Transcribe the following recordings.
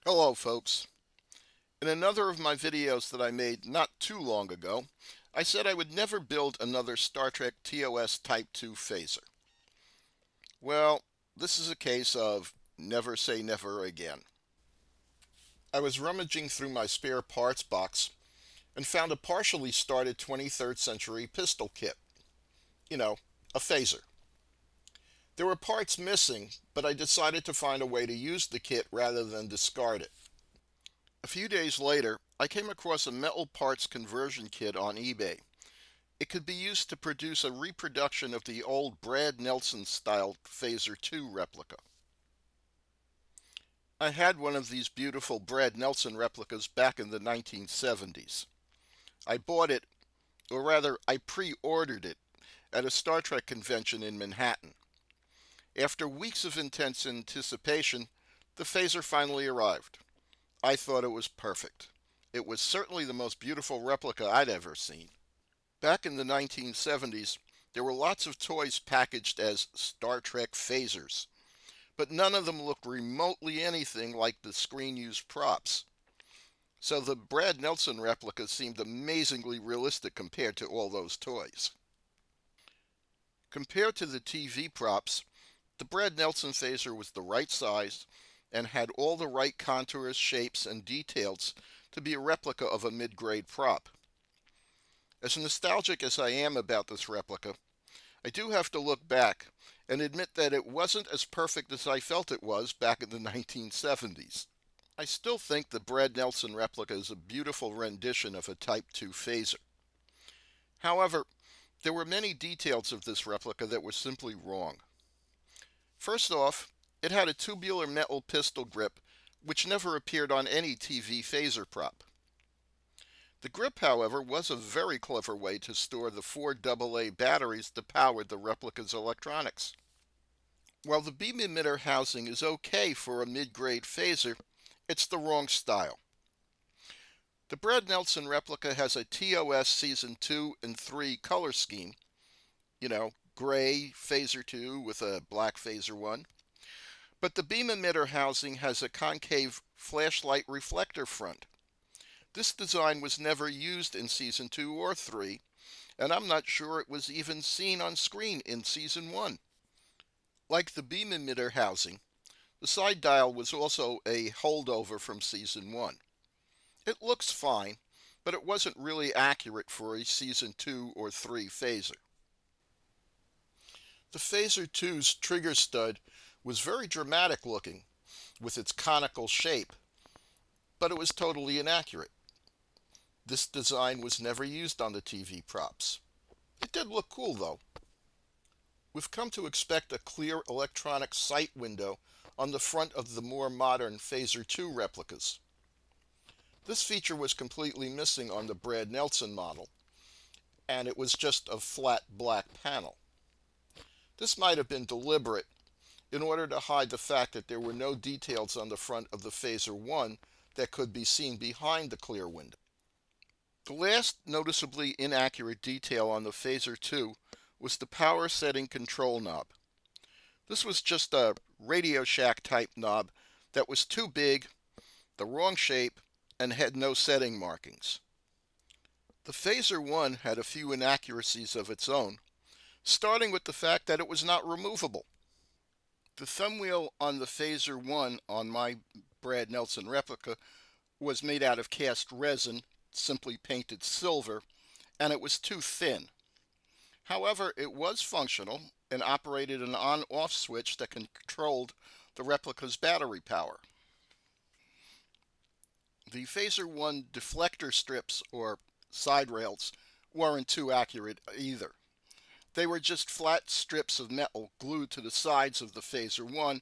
Hello folks. In another of my videos that I made not too long ago, I said I would never build another Star Trek TOS Type 2 phaser. Well, this is a case of never say never again. I was rummaging through my spare parts box and found a partially started 23rd century pistol kit. You know, a phaser. There were parts missing, but I decided to find a way to use the kit rather than discard it. A few days later, I came across a metal parts conversion kit on eBay. It could be used to produce a reproduction of the old Brad Nelson style Phaser 2 replica. I had one of these beautiful Brad Nelson replicas back in the 1970s. I bought it, or rather, I pre-ordered it, at a Star Trek convention in Manhattan. After weeks of intense anticipation, the phaser finally arrived. I thought it was perfect. It was certainly the most beautiful replica I'd ever seen. Back in the 1970s, there were lots of toys packaged as Star Trek phasers, but none of them looked remotely anything like the screen-used props. So the Brad Nelson replica seemed amazingly realistic compared to all those toys. Compared to the TV props, the Brad Nelson phaser was the right size and had all the right contours, shapes, and details to be a replica of a mid-grade prop. As nostalgic as I am about this replica, I do have to look back and admit that it wasn't as perfect as I felt it was back in the 1970s. I still think the Brad Nelson replica is a beautiful rendition of a Type 2 phaser. However, there were many details of this replica that were simply wrong. First off, it had a tubular metal pistol grip which never appeared on any TV phaser prop. The grip, however, was a very clever way to store the 4 AA batteries that powered the replica's electronics. While the beam emitter housing is okay for a mid-grade phaser, it's the wrong style. The Brad Nelson replica has a TOS Season 2 and 3 color scheme, gray phaser 2 with a black phaser 1. But the beam emitter housing has a concave flashlight reflector front. This design was never used in Season 2 or 3, and I'm not sure it was even seen on screen in Season 1. Like the beam emitter housing, the side dial was also a holdover from Season 1. It looks fine, but it wasn't really accurate for a Season 2 or 3 phaser. The Phaser 2's trigger stud was very dramatic looking, with its conical shape, but it was totally inaccurate. This design was never used on the TV props. It did look cool though. We've come to expect a clear electronic sight window on the front of the more modern Phaser 2 replicas. This feature was completely missing on the Brad Nelson model, and it was just a flat black panel. This might have been deliberate in order to hide the fact that there were no details on the front of the Phaser 1 that could be seen behind the clear window. The last noticeably inaccurate detail on the Phaser 2 was the power setting control knob. This was just a Radio Shack type knob that was too big, the wrong shape, and had no setting markings. The Phaser 1 had a few inaccuracies of its own, starting with the fact that it was not removable. The thumb wheel on the Phaser 1 on my Brad Nelson replica was made out of cast resin, simply painted silver, and it was too thin. However, it was functional and operated an on-off switch that controlled the replica's battery power. The Phaser 1 deflector strips, or side rails, weren't too accurate either. They were just flat strips of metal glued to the sides of the Phaser 1,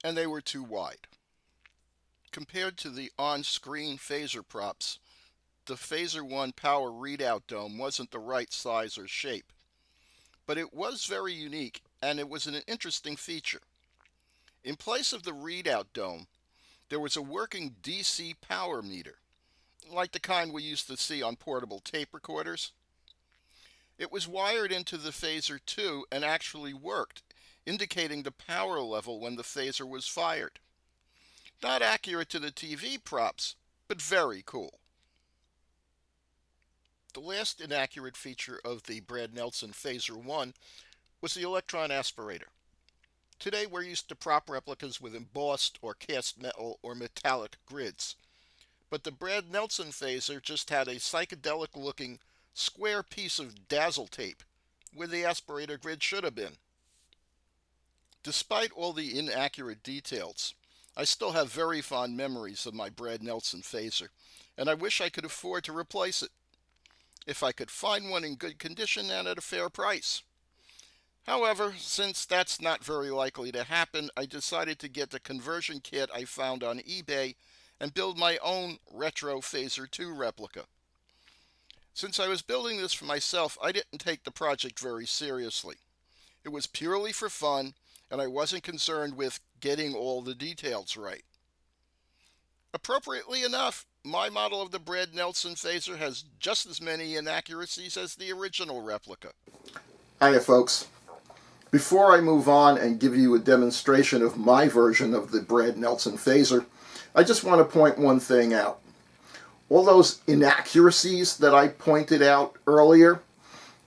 and they were too wide. Compared to the on-screen phaser props, the Phaser 1 power readout dome wasn't the right size or shape, but it was very unique and it was an interesting feature. In place of the readout dome, there was a working DC power meter, like the kind we used to see on portable tape recorders. It was wired into the phaser too and actually worked, indicating the power level when the phaser was fired. Not accurate to the TV props, but very cool. The last inaccurate feature of the Brad Nelson Phaser 1 was the electron aspirator. Today we're used to prop replicas with embossed or cast metal or metallic grids, but the Brad Nelson Phaser just had a psychedelic looking square piece of dazzle tape where the aspirator grid should have been. Despite all the inaccurate details, I still have very fond memories of my Brad Nelson Phaser, and I wish I could afford to replace it, if I could find one in good condition and at a fair price. However, since that's not very likely to happen, I decided to get the conversion kit I found on eBay and build my own retro Phaser 2 replica. Since I was building this for myself, I didn't take the project very seriously. It was purely for fun, and I wasn't concerned with getting all the details right. Appropriately enough, my model of the Brad Nelson Phaser has just as many inaccuracies as the original replica. Hiya folks. Before I move on and give you a demonstration of my version of the Brad Nelson Phaser, I just want to point one thing out. All those inaccuracies that I pointed out earlier,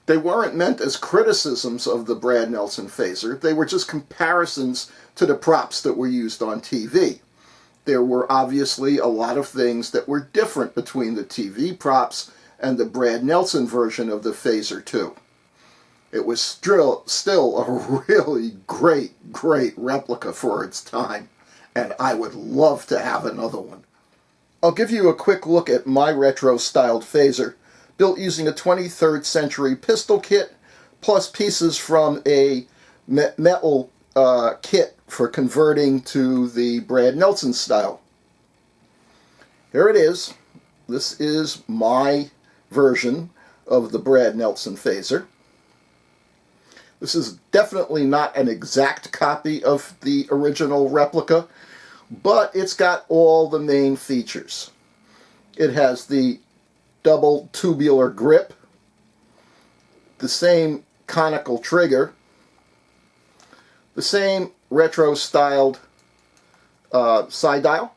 they weren't meant as criticisms of the Brad Nelson Phaser. They were just comparisons to the props that were used on TV. There were obviously a lot of things that were different between the TV props and the Brad Nelson version of the Phaser 2. It was still a really great replica for its time, and I would love to have another one. I'll give you a quick look at my retro-styled phaser, built using a 23rd century pistol kit, plus pieces from a metal kit for converting to the Brad Nelson style. Here it is. This is my version of the Brad Nelson phaser. This is definitely not an exact copy of the original replica, but it's got all the main features. It has the double tubular grip, the same conical trigger, the same retro-styled side dial,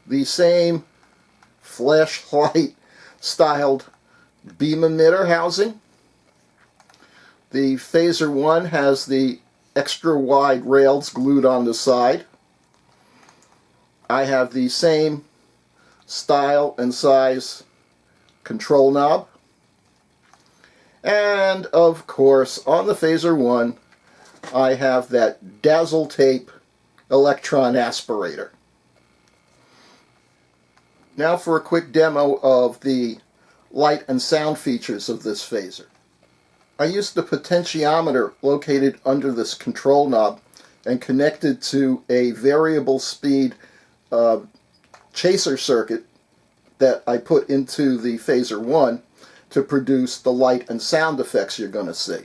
the same flashlight-styled beam emitter housing. The Phaser 1 has the extra wide rails glued on the side. I have the same style and size control knob. And of course, on the Phaser 1, I have that dazzle tape electron aspirator. Now for a quick demo of the light and sound features of this phaser. I used the potentiometer located under this control knob and connected to a variable speed chaser circuit that I put into the Phaser 1 to produce the light and sound effects you're going to see.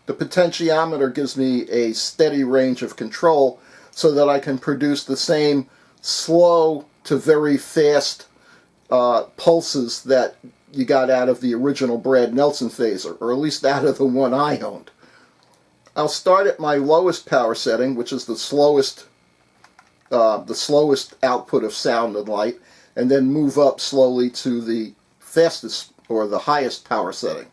The potentiometer gives me a steady range of control so that I can produce the same slow to very fast pulses that you got out of the original Brad Nelson phaser, or at least out of the one I owned. I'll start at my lowest power setting, which is the slowest output of sound and light, and then move up slowly to the fastest or the highest power setting.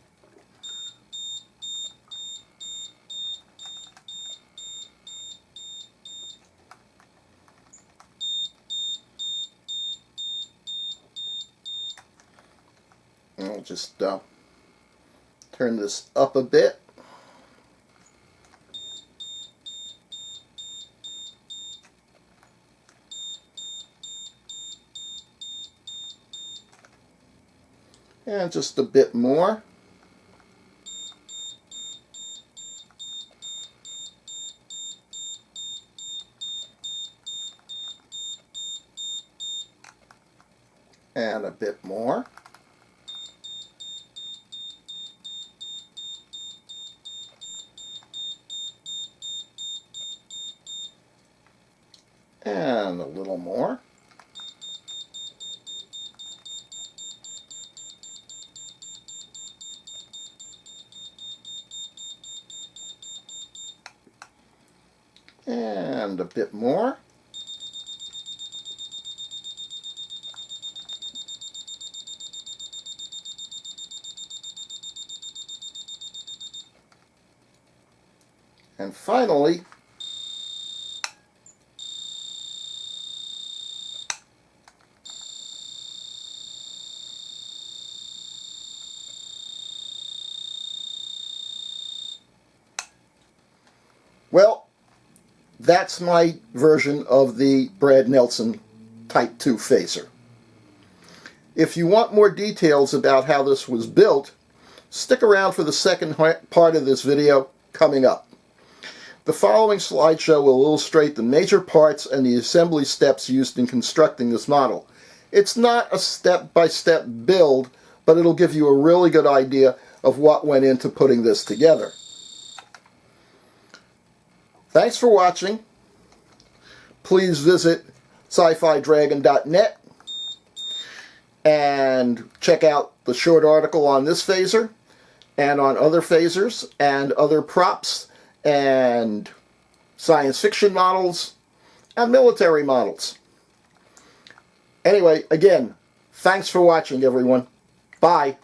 And I'll just turn this up a bit. And just a bit more. And a bit more. And a little more. And a bit more. And finally, well, that's my version of the Brad Nelson Type 2 phaser. If you want more details about how this was built, stick around for the second part of this video coming up. The following slideshow will illustrate the major parts and the assembly steps used in constructing this model. It's not a step-by-step build, but it'll give you a really good idea of what went into putting this together. Thanks for watching. Please visit sci-fi-dragon.net and check out the short article on this phaser and on other phasers and other props and science fiction models and military models. Anyway, again, thanks for watching, everyone. Bye.